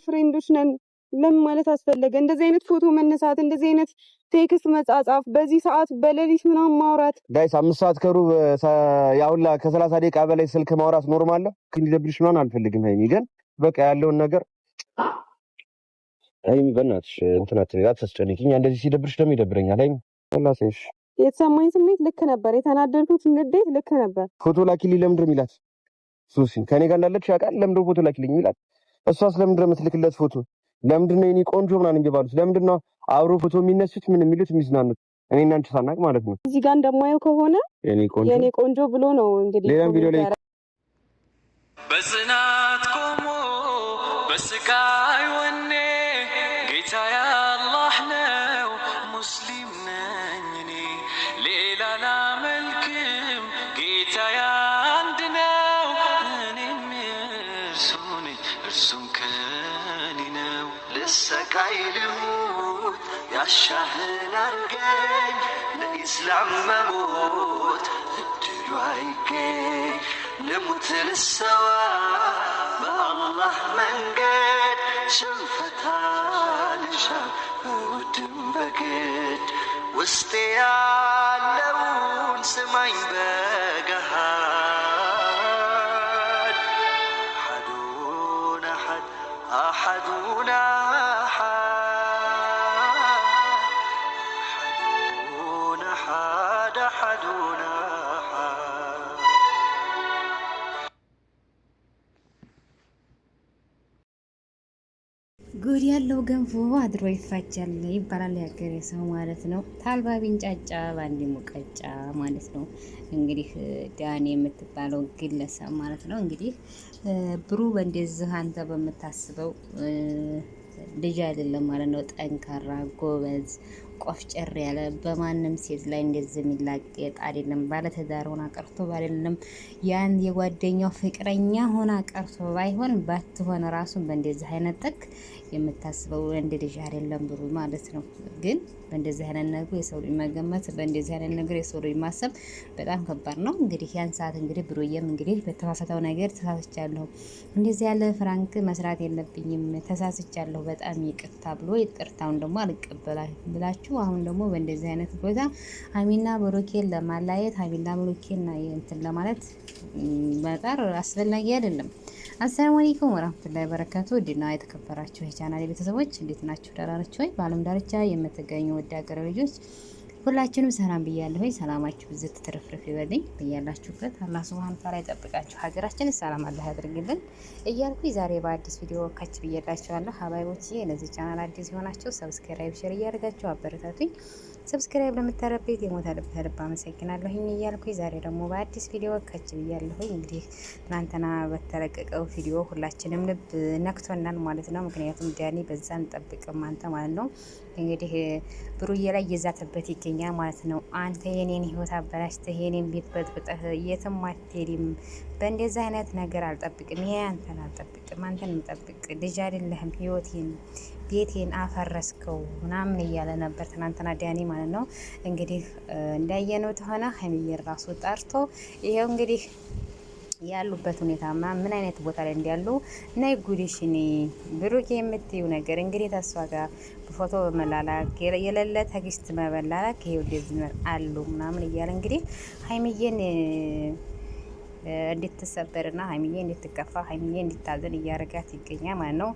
ፍሬንዶች ነን ለምን ማለት አስፈለገ? እንደዚህ አይነት ፎቶ መነሳት፣ እንደዚህ አይነት ቴክስት መጻጻፍ፣ በዚህ ሰዓት በሌሊት ምናምን ማውራት ጋይስ 5 ሰዓት ከሩብ ያውላ ከ30 ደቂቃ በላይ ስልክ ማውራት ኖርማል ነው። እንዲደብርሽ ምናምን አልፈልግም። ሀይሚ ግን በቃ ያለውን ነገር ሀይሚ በእናትሽ እንትናት አታስጨንቂኝ። እንደዚህ ሲደብርሽ ደግሞ ይደብረኛል። ሀይሚ ወላሂ የተሰማኝ ስሜት ልክ ነበር። የተናደድኩት ንዴት ልክ ነበር። ፎቶ ላኪልኝ ለምንድን ነው የሚላት? ሱሲ ከኔ ጋር እንዳለች ያውቃል። ለምንድን ነው ፎቶ ላኪልኝ የሚላት? እሷስ ለምንድን ነው የምትልክለት ፎቶ? ለምንድን ነው የኔ ቆንጆ ምናምን የሚባሉት? ለምንድን ነው አብሮ ፎቶ የሚነሱት? ምን የሚሉት የሚዝናኑት? እኔ እና አንቺ ሳናቅ ማለት ነው። እዚህ ጋር እንደማየው ከሆነ የኔ ቆንጆ ብሎ ነው እንግዲህ ሌላም ቪዲዮ ላይ በጽናት ቆሞ በስቃይ ወኔ ጌታ ያላህ ነው ሙስሊም ነኝ እኔ ሌላ ላመልክም ጌታ አንድ ነው እኔም እርሱ ነኝ እርሱም ከኔ ነው ልሰቃይ ልሙት ያሻህን አርገኝ ለኢስላም መሞት እድሉ አይገኝ ልሙት ልሰዋ በአላህ መንገድ ሽንፈታ ልሻ በውድም በግድ ውስጤ ያለውን ስማኝ በገሃድ አሐዱን አሐድ አሐዱን አሐዱን አሐድ አሐዱን ጉድ ያለው ገንፎ አድሮ ይፋጃል ይባላል ያገሬ ሰው ማለት ነው። ታልባ ቢንጫጫ ባንዲ ሙቀጫ ማለት ነው። እንግዲህ ዳኒ የምትባለው ግለሰብ ማለት ነው። እንግዲህ ብሩ በእንደዚህ አንተ በምታስበው ልጅ አይደለም ማለት ነው። ጠንካራ ጎበዝ ቆፍጨር ያለ በማንም ሴት ላይ እንደዚህ የሚላቀጥ አይደለም። ባለትዳር ሆና ቀርቶ አይደለም ያን የጓደኛው ፍቅረኛ ሆና ቀርቶ ባይሆን ባትሆን ራሱን በእንደዚህ አይነት ጥቅ የምታስበው ወንድ ልጅ አይደለም ብሩ ማለት ነው። ግን በእንደዚህ አይነት ነገር የሰው ልጅ መገመት፣ በእንደዚህ አይነት ነገር የሰው ልጅ ማሰብ በጣም ከባድ ነው። እንግዲህ ያን ሰዓት እንግዲህ ብሩዬም እንግዲህ በተሳሳተው ነገር ተሳስቻለሁ፣ እንደዚህ ያለ ፍራንክ መስራት የለብኝም ተሳስቻለሁ፣ በጣም ይቅርታ ብሎ ይቅርታውን ደግሞ አልቀበላል ብላችሁ አሁን ደግሞ በእንደዚህ አይነት ቦታ ሀይሚና ብሩኬን ለማላየት ሀይሚና ብሩኬን እንትን ለማለት በጣም አስፈላጊ አይደለም። አሰላሙ አለይኩም ወራህመቱላሂ ወበረካቱ። ዲና የተከበራችሁ የቻናሌ ቤተሰቦች እንዴት ናችሁ? ደህና ናችሁ ወይ? በዓለም ዳርቻ የምትገኙ ወደ ሀገር ልጆች ሁላችሁንም ሰላም ብያለሁ። ሰላማችሁ ብዝት ትርፍርፍ ይበልኝ በያላችሁበት። አላህ ሱብሃነሁ ወተዓላ ይጠብቃችሁ፣ ሀገራችንን ሰላም አላህ ያድርግልን እያልኩኝ ዛሬ በአዲስ ቪዲዮ ካች ብያላችኋለሁ። ሀባይቦቼ ለዚህ ቻናል አዲስ የሆናችሁ ሰብስክራይብ፣ ሼር እያደረጋችሁ አበረታቱኝ። ሰብስክራይብ ለምታረቤት የሞታ ልብ ተልብ አመሰግናለሁ እያልኩኝ ዛሬ ደግሞ በአዲስ ቪዲዮ ካች ብያለሁ። እንግዲህ ትናንትና በተለቀቀው ቪዲዮ ሁላችንም ልብ ነክቶናል ማለት ነው። ምክንያቱም ዳኒ በዛን ጠብቅም አንተ ማለት ነው እንግዲህ ብሩዬ ላይ እየዛተበት ይገኛል ማለት ነው። አንተ የኔን ህይወት አበላሽተህ የኔን ቤት በጥብጠህ የትም አትሄድም፣ በእንደዚህ አይነት ነገር አልጠብቅም፣ ይሄ አንተን አልጠብቅም፣ አንተን የምጠብቅ ልጅ አይደለህም፣ ህይወቴን ቤቴን አፈረስከው ምናምን እያለ ነበር ትናንትና ዳኒ ማለት ነው። እንግዲህ እንዳየነው ተሆነ ሀይሚዬን ራሱ ጠርቶ ይሄው እንግዲህ ያሉበት ሁኔታ ምን አይነት ቦታ ላይ እንዳሉ ናይ ጉዲሽኒ ብሩክ የምትዩ ነገር እንግዲህ ተስፋ ጋር በፎቶ በመላላክ የሌለ ተግስት መበላላክ ይሄው እንደዚህ አሉ ምናምን እያለ እንግዲህ ሀይሚዬን እንድትሰበርና ሀይሚዬ እንድትከፋ ሀይሚዬ እንድታዘን እያደረጋት ይገኛል ማለት ነው።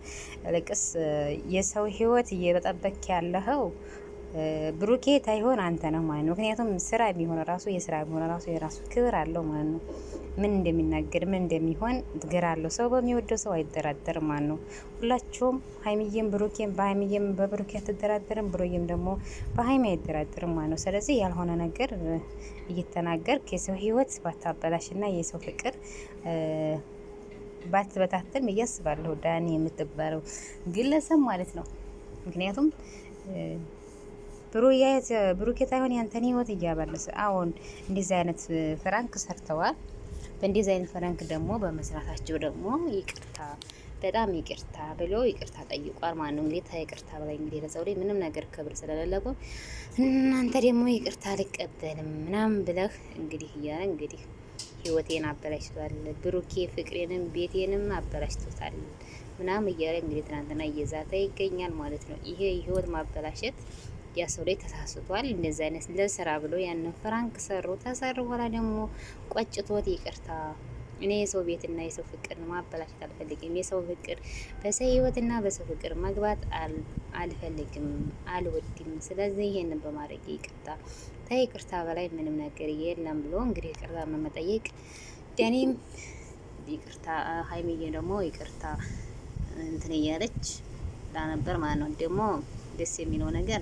ልቅስ የሰው ህይወት እየበጠበክ ያለኸው ብሩኬ ታይሆን አንተ ነው ማለት ነው። ምክንያቱም ስራ የሚሆነ ራሱ የስራ የሚሆነ ራሱ የራሱ ክብር አለው ማለት ነው። ምን እንደሚናገር ምን እንደሚሆን ግራ አለው። ሰው በሚወደው ሰው አይደራደርም ማለት ነው። ሁላችሁም ሀይሚዬም ብሩኬም በሀይሚዬም በብሩኬ አትደራደርም፣ ብሩዬም ደግሞ በሀይሚ አይደራደርም ማለት ነው። ስለዚህ ያልሆነ ነገር እየተናገርክ የሰው ህይወት ባታበላሽና የሰው ፍቅር ባትበታተን እያስባለሁ ዳኒ የምትባለው ግለሰብ ማለት ነው። ምክንያቱም ብሩኬ ታይሆን ያንተን ህይወት እያባለሰ አሁን እንደዚህ አይነት ፍራንክ ሰርተዋል። በእንደዚህ አይነት ፍራንክ ደግሞ በመስራታቸው ደግሞ ይቅርታ በጣም ይቅርታ ብሎ ይቅርታ ጠይቋል ማለት ነው። እንግዲህ ይቅርታ በላይ እንግዲህ ለሰው ላይ ምንም ነገር ክብር ስለሌለው እናንተ ደግሞ ይቅርታ አልቀበልም ምናምን ብለህ እንግዲህ እያለ እንግዲህ ህይወቴን አበላሽቷል ብሩኬ፣ ፍቅሬንም ቤቴንም አበላሽቶታል ምናምን እያለ እንግዲህ ትናንትና እየዛተ ይገኛል ማለት ነው። ይሄ የህይወት ማበላሸት ያ ሰው ላይ ተሳስቷል። እንደዚህ አይነት ለስራ ብሎ ያንን ፍራንክ ተሰሩ በኋላ ደግሞ ቆጭቶት ይቅርታ እኔ የሰው ቤትና የሰው ፍቅር ማበላሸት አልፈልግም። የሰው ፍቅር በሰው ህይወትና በሰው ፍቅር መግባት አልፈልግም፣ አልወድም። ስለዚህ ይሄንን በማድረግ ይቅርታ፣ ከይቅርታ በላይ ምንም ነገር የለም ብሎ እንግዲህ ይቅርታ መጠየቅ ዳኒም ይቅርታ፣ ሀይሚዬ ደግሞ ይቅርታ እንትን እያለች ነበር ማለት ነው። ደግሞ ደስ የሚለው ነገር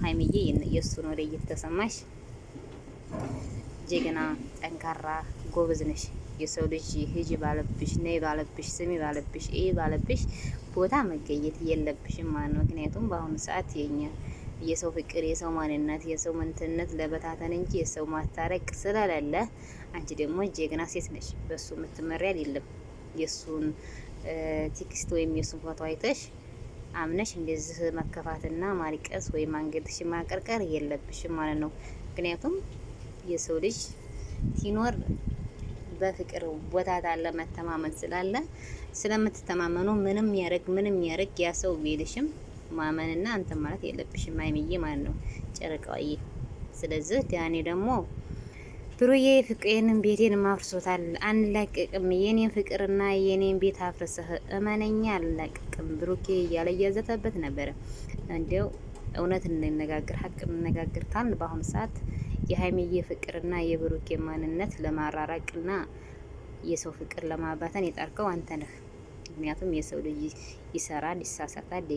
ሀይሚዬ የእሱን ወደ እየተሰማሽ ጀግና፣ ጠንካራ፣ ጎበዝ ነሽ። የሰው ልጅ ሂጂ ባለብሽ፣ ነይ ባለብሽ፣ ስሚ ባለብሽ፣ ባለብሽ ቦታ መገኘት የለብሽም ማለት ነው። ምክንያቱም በአሁኑ ሰዓት የሰው ፍቅር፣ የሰው ማንነት፣ የሰው ምንትነት ለበታተን እንጂ የሰው ማስታረቅ ስለሌለ አንቺ ደግሞ ጀግና ሴት ነሽ። በሱ የምትመሪ አይደለም። የሱን ቴክስት ወይም የሱን ፎቶ አይተሽ አምነሽ እንደዚህ መከፋትና ማልቀስ ወይም አንገትሽ ማቀርቀር የለብሽም ማለት ነው። ምክንያቱም የሰው ልጅ ሲኖር በፍቅር ቦታ ታለ መተማመን ስላለ ስለምትተማመኑ ምንም ያረግ ያ ሰው ቢልሽም ማመንና አንተ ማለት የለብሽም ሀይሚዬ ማለት ነው ጨረቃዬ። ስለዚህ ዳኒ ደግሞ ብሩዬ ፍቅሬንም ቤቴን ማፍርሶታል፣ አንለቅቅም፣ የኔን ፍቅርና የኔን ቤት አፍርሰህ እመነኛ አልለቅቅም ብሩኬ እያለ እያዘተበት ነበረ። እንዲያው እውነት እንነጋገር፣ ሀቅ እንነጋገር ካልን በአሁኑ ሰዓት የሀይሚዬ ፍቅርና የብሩኬ ማንነት ለማራራቅና የሰው ፍቅር ለማባተን የጣርከው አንተ ነህ። ምክንያቱም የሰው ልጅ ይሰራል፣ ይሳሳታል፣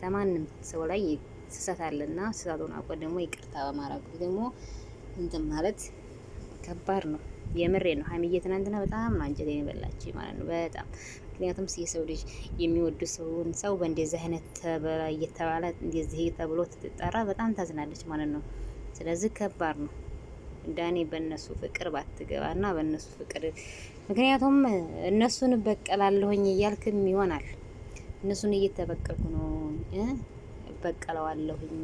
ተማንም ሰው ላይ ይሳሳታልና ስህተቱን አውቆ ደግሞ ይቅርታ በማድረጉ ደግሞ እንትን ማለት ከባድ ነው። የምሬ ነው። ሀይሚዬ ትናንትና በጣም ነው አንጀቴን የበላች ማለት ነው። በጣም ምክንያቱም የሰው ልጅ የሚወዱ ሰው በእንደዚህ አይነት እየተባለ እንደዚህ ተብሎ ትጠራ በጣም ታዝናለች ማለት ነው። ስለዚህ ከባድ ነው። ዳኒ በእነሱ ፍቅር ባትገባና በእነሱ ፍቅር ምክንያቱም እነሱን በቀላለሁኝ እያልክም ይሆናል። እነሱን እየተበቀልኩ ነው በቀለዋለሁኝ።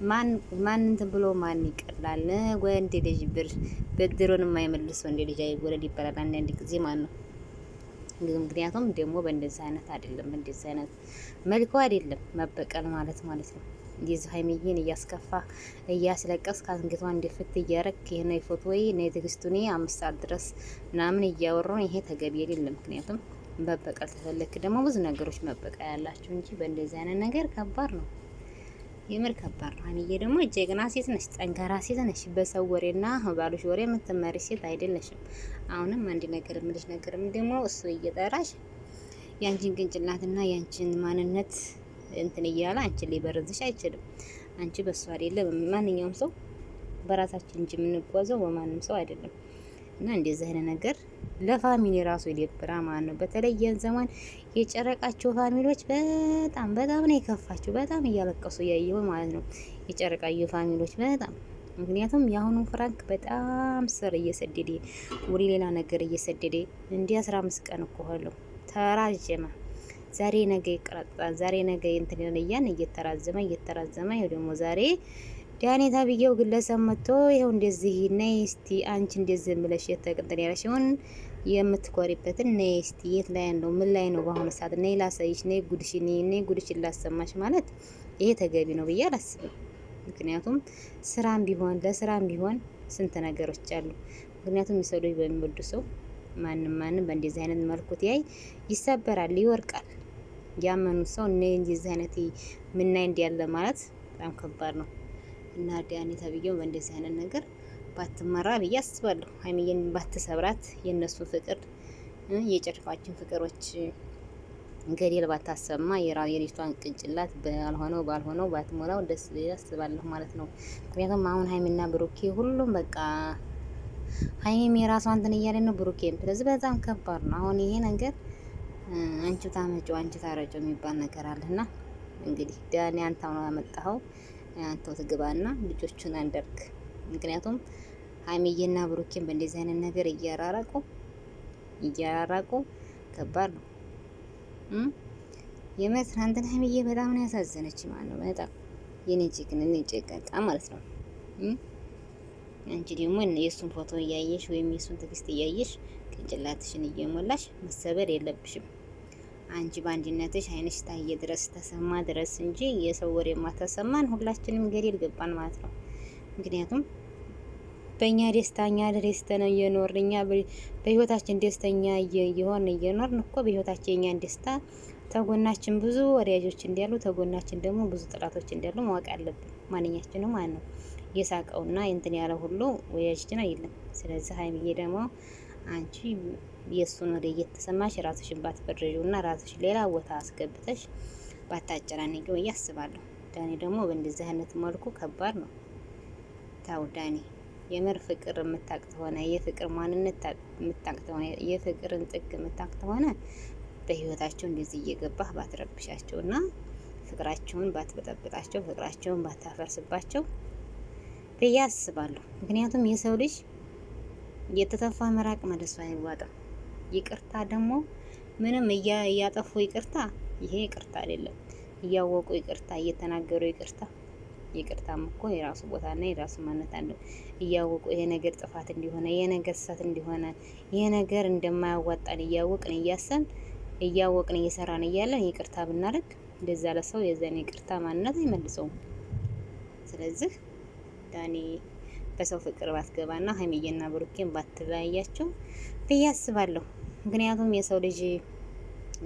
ማን እንትን ብሎ ማን ይቀላል? ወንድ ልጅ ብድሩን የማይመልስ ወንድ ልጅ አይወለድ ይባላል አንዳንድ ጊዜ ማለት ነው። ምክንያቱም ደግሞ በእንደዚህ አይነት አይደለም፣ በእንደዚህ አይነት መልኩ አይደለም መበቀል ማለት ነው። እንደዚህ ሀይሚዬን እያስከፋ እያስለቀስ ከአንገቷ እንዲፍት እያረክ ይሄን ፎቶ ወይ ነው ትግስቱኔ 5 ሰዓት ድረስ ምናምን እያወሩ ይሄ ተገቢ አይደለም። ምክንያቱም መበቀል ተፈለክ ደግሞ ብዙ ነገሮች መበቀል ያላችሁ እንጂ በእንደዚህ አይነት ነገር ከባድ ነው። የምር ከባድ ነው። ሀይሚዬ ደግሞ ጀግና ሴት ነሽ፣ ጠንካራ ሴት ነሽ። በሰው ወሬና ባሉሽ ወሬ የምትመሪ ሴት አይደለሽም። አሁንም አንድ ነገር የምልሽ ነገር ደግሞ እሱ እየጠራሽ ያንቺን ቅንጭላትና ያንቺን ማንነት እንትን እያለ አንቺን ሊበርዝሽ አይችልም። አንቺ በሱ አይደለም ማንኛውም ሰው በራሳችን እንጂ የምንጓዘው በማንም ሰው አይደለም። እና እንደዚህ አይነት ነገር ለፋሚሊ ራሱ ይደብራ ማለት ነው። በተለየ ዘመን የጨረቃቸው ፋሚሊዎች በጣም ነው የከፋቸው። በጣም እያለቀሱ ያየው ማለት ነው የጨረቃዩ ፋሚሊዎች በጣም ምክንያቱም የአሁኑ ፍራንክ በጣም ስር እየሰደደ ወደ ሌላ ነገር እየሰደደ እንዲህ 15 ቀን እኮ ሆነው ተራጀመ። ዛሬ ነገ ይቀራጣል፣ ዛሬ ነገ እንትን ይላል እየተራዘመ ይሄው ደግሞ ዛሬ ዳኒ ተብዬው ግለሰብ መጥቶ ይሄው እንደዚህ ነይ እስቲ አንቺ እንደዚህ ብለሽ የተቀጠለ ያለሽውን የምትኮሪበትን ነይ እስቲ የት ላይ ነው ምን ላይ ነው በአሁኑ ሰዓት ነይ ላሳይሽ፣ ነይ ጉድሽን ላሰማሽ ማለት ይሄ ተገቢ ነው ብዬ አላስብም። ምክንያቱም ስራም ቢሆን ስንት ነገሮች አሉ። ምክንያቱም የሰው ልጅ በሚወዱ ሰው ማንም በእንደዚህ አይነት መልኩ ያይ ይሰበራል፣ ይወርቃል። ያመኑ ሰው እንደዚህ አይነት ምናይ እንዲያለ ማለት በጣም ከባድ ነው። እና ዳኒ ተብዬው በእንደዚህ አይነት ነገር ባትመራ ብዬ አስባለሁ። ሀይሚዬን ባትሰብራት የነሱ ፍቅር የጨርፋችን ፍቅሮች ገደል ባታሰማ የሪቷን ቅንጭላት ባልሆነው ባትሞላው ደስ ያስባለሁ ማለት ነው። ምክንያቱም አሁን ሀይሚና ብሩኬ ሁሉም በቃ ሀይሚም የራሷን እንትን እያለ ነው ብሩኬም። ስለዚህ በጣም ከባድ ነው። አሁን ይሄ ነገር አንቺ ታመጪው አንቺ ታረጪው የሚባል ነገር አለና እንግዲህ ዳኒ አንተው ነው ያመጣኸው፣ አንተው ትግባና ልጆቹን አንደርግ። ምክንያቱም ሀይሚዬና ብሩኬን በእንደዚህ አይነት ነገር እያራራቁ ከባድ ነው። የምር ትናንትና ሀይሚዬ በጣም ነው ያሳዘነች ማለት ነው። በጣም የኔ ጭቅቃ ማለት ነው። አንቺ ደግሞ የሱን ፎቶ እያየሽ ወይም የሱን ትግስት እያየሽ ቅንጭላትሽን እየሞላሽ መሰበር የለብሽም። አንቺ ባንዲነትሽ አይንሽ ታየ ድረስ ተሰማ ድረስ እንጂ የሰው ወሬማ ተሰማን ሁላችንም ገደል ገባን ማለት ነው። ምክንያቱም በእኛ ደስተኛ ደስተኛ እየኖርን እኛ በህይወታችን ደስተኛ እየኖርን እኮ በህይወታችን የኛን ደስታ ተጎናችን ብዙ ወዳጆች እንዳሉ ተጎናችን ደግሞ ብዙ ጥላቶች እንዳሉ ማወቅ አለብን። ማንኛችንም ማለት ነው። የሳቀውና እንትን ያለ ሁሉ ወዳጅችን አይደለም። ስለዚህ ሀይሚዬ ደግሞ አንቺ የሱን ወደ እየተሰማሽ ራስሽን ባትፈርጂውና ራስሽ ሌላ ቦታ አስገብተሽ ባታጨናነቂው እያስባለሁ። ዳኒ ደግሞ በእንደዚህ አይነት መልኩ ከባድ ነው። ታው ዳኒ የምር ፍቅር የምታውቅ ተሆነ የፍቅር ማንነት የምታውቅ ተሆነ የፍቅርን ጥግ የምታውቅ ተሆነ በህይወታቸው እንደዚህ እየገባህ ባትረብሻቸውና ፍቅራቸውን ባትበጠብጣቸው ፍቅራቸውን ባታፈርስባቸው ብዬ አስባለሁ። ምክንያቱም የሰው ልጅ የተተፋ መራቅ መልሶ አይዋጥም። ይቅርታ ደግሞ ምንም እያጠፉ ይቅርታ ይሄ ይቅርታ አይደለም። እያወቁ ይቅርታ እየተናገሩ ይቅርታም እኮ የራሱ ቦታና የራሱ ማንነት አለው። እያወቁ ይሄ ነገር ጥፋት እንዲሆነ ይሄ ነገር ስህተት እንዲሆነ ይሄ ነገር እንደማያዋጣን እያወቅን እያወቅን እየሰራን እያለን ይቅርታ ብናደርግ እንደዛ ለሰው የዛን ይቅርታ ማንነት አይመልሰውም። ስለዚህ ዳኒ በሰው ፍቅር ባትገባና ሀይሚዬና ብሩኬን ባትለያያቸው ብዬ አስባለሁ። ምክንያቱም የሰው ልጅ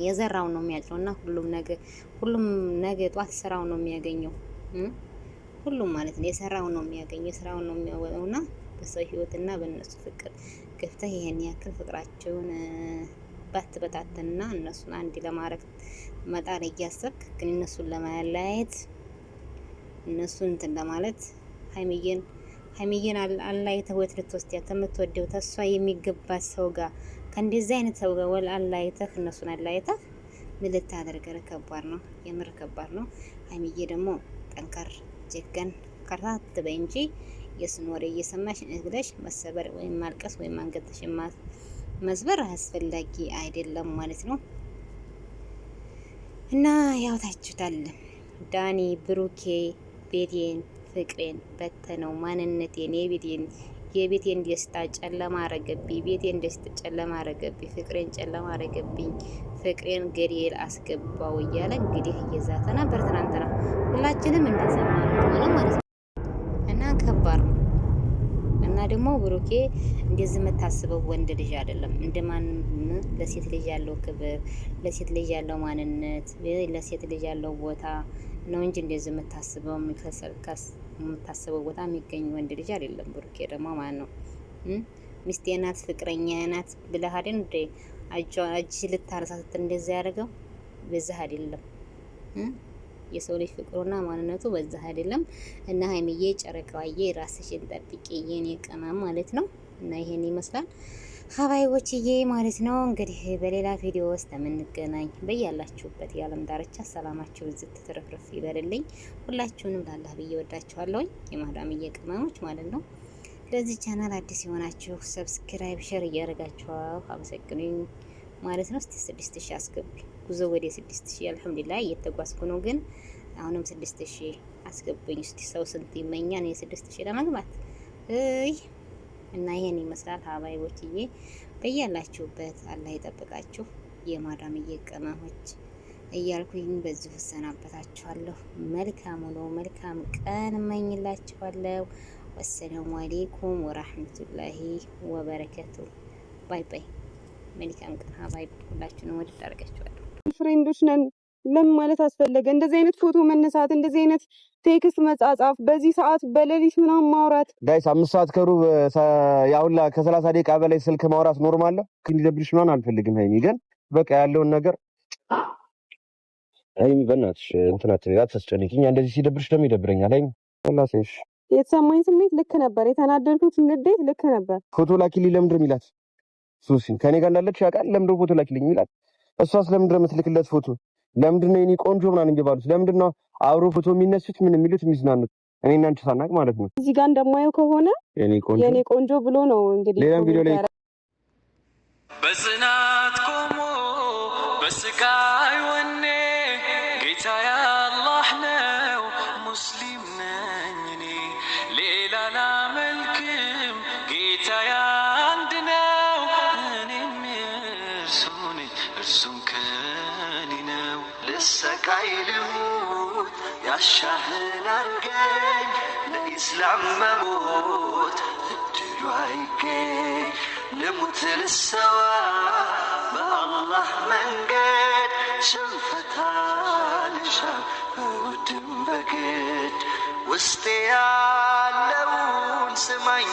የዘራውን ነው የሚያጭረውና ሁሉም ነገ ጧት ስራውን ነው የሚያገኘው። ሁሉም ማለት ነው የሰራውን ነው የሚያገኘው ስራውን ነው የሚያወጣውና በሰው ህይወትና በእነሱ ፍቅር ገብተህ ይሄን ያክል ፍቅራቸውን ባትበታተንና እነሱን አንድ ለማድረግ መጣር እያሰብክ ግን እነሱን ለማለያየት እነሱን እንትን ለማለት ሀይሚዬን አላይተህ ወት ልትወስዳት የምትወደው ተሷ የሚገባት ሰው ጋር ከእንደዚህ አይነት ሰው ጋር ወል አላይተህ እነሱን አላይተህ ምን ልታደርግ? ከባድ ነው፣ የምር ከባድ ነው። ሀይሚዬ ደግሞ ጠንከር ጀገን ከራት በይ እንጂ የሱን ወሬ እየሰማሽ ብለሽ መሰበር ወይም ማልቀስ ወይም አንገትሽ መስበር አስፈላጊ አይደለም ማለት ነው። እና ያው ታችሁታል ዳኒ ብሩኬ ቤቴን ፍቅሬን በተነው ማንነቴን የቤቴን ደስታ ጨለማ አረገብኝ፣ ቤቴን ደስታ ጨለማ አረገብኝ፣ ፍቅሬን ጨለማ አረገብኝ፣ ፍቅሬን ገደል አስገባው እያለ እንግዲህ እየዛተ ነበር ትናንትና። ሁላችንም እንደሰማን ሆነ ማለት ነው። እና ከባድ ነው። እና ደግሞ ብሩኬ እንደዚህ የምታስበው ወንድ ልጅ አይደለም። እንደማንም ለሴት ልጅ ያለው ክብር፣ ለሴት ልጅ ያለው ማንነት፣ ለሴት ልጅ ያለው ቦታ ነው እንጂ እንደዚህ የምታስበው የምታስበው ቦታ የሚገኝ ወንድ ልጅ አይደለም። ብሩኬ ደግሞ ማለት ነው ሚስቴ ናት ፍቅረኛ ናት ብለህ አይደል እንደ እጅ ልታረሳት እንደዛ ያደርገው በዛ አይደለም። የሰው ልጅ ፍቅሩና ማንነቱ በዛ አይደለም። እና ሀይሚዬ ጨረቃዋዬ ራስሽን ጠብቂ የኔ ቅመም ማለት ነው። እና ይሄን ይመስላል ሀባይቦችዬ ማለት ነው። እንግዲህ በሌላ ቪዲዮ ውስጥ የምንገናኝ በያላችሁበት የዓለም ዳርቻ ሰላማችሁ ዝት ትርፍርፍ ይበልልኝ። ሁላችሁንም ላላህ ብዬ ወዳችኋለሁኝ የማዳምዬ ቅመሞች ማለት ነው። ለዚህ ቻናል አዲስ የሆናችሁ ሰብስክራይብ፣ ሼር እያደረጋችሁ አመሰግኑኝ ማለት ነው። እስቲ 6000 አስገቡኝ። ጉዞ ወደ 6000 አልሐምዱሊላህ እየተጓዝኩ ነው። ግን አሁንም 6000 አስገቡኝ። እስቲ ሰው ስንት ይመኛል የ6000 ለመግባት እና ይሄን ይመስላል ሀባይቦችዬ። በያላችሁበት አላህ ይጠብቃችሁ የማዳምዬ ቅመሞች እያልኩኝ በዚሁ እሰናበታችኋለሁ። መልካም ውሎ መልካም ቀን እመኝላችኋለሁ። ወሰላሙ አሌይኩም ወራህመቱላሂ ወበረከቱ። ባይ ባይ። መልካም ቀን ሀባይ። ሁላችሁንም ወደ ታርጋችኋለሁ። ፍሬንዶች ነን ለምን ማለት አስፈለገ? እንደዚህ አይነት ፎቶ መነሳት፣ እንደዚህ አይነት ቴክስት መጻጻፍ፣ በዚህ ሰዓት በሌሊት ምናምን ማውራት። ጋይስ 5 ሰዓት ከሩብ ያውላ ከ30 ደቂቃ በላይ ስልክ ማውራት ኖርማል ነው። እንዲደብርሽ ምናምን አልፈልግም። ሀይሚ ግን በቃ ያለውን ነገር ሀይሚ በእናትሽ እንትናት አታስጨንቂኝ። እንደዚህ ሲደብርሽ ደግሞ ይደብረኛል። ሀይሚ ወላሂ የተሰማኝ ስሜት ልክ ነበር። የተናደድኩት ንዴት ልክ ነበር። ፎቶ ላኪልኝ ለምንድን ነው የሚላት? ሱሲን ከኔ ጋር እንዳለች ያውቃል። ለምንድን ነው ፎቶ ላኪልኝ የሚላት? እሷስ ለምንድን ነው የምትልክለት ፎቶ? ለምንድን ነው የኔ ቆንጆ ምናምን የሚባሉት? ለምንድን ነው አብሮ ፎቶ የሚነሱት? ምን የሚሉት የሚዝናኑት? እኔና አንቺ ሳናቅ ማለት ነው። እዚህ ጋር እንደማየው ከሆነ የኔ ቆንጆ ብሎ ነው እንግዲህ ሌላም ቪዲዮ ላይ በጽናት ቆሞ በስቃይ ወኔ ጌታዬ አላህ ነው ሙስሊም ነኝ እኔ ሌላ ላመልክም ጌታዬ አንድ ነው እኔም እርሱ ነኝ እርሱም ያሻህን አርገኝ ለኢስላም መሞት እድሉ አይገኝ ልሙት ልሰዋ በአላህ መንገድ ሽንፈታ ልሻ በውድም በግድ ውስጤ ያለውን ስማኝ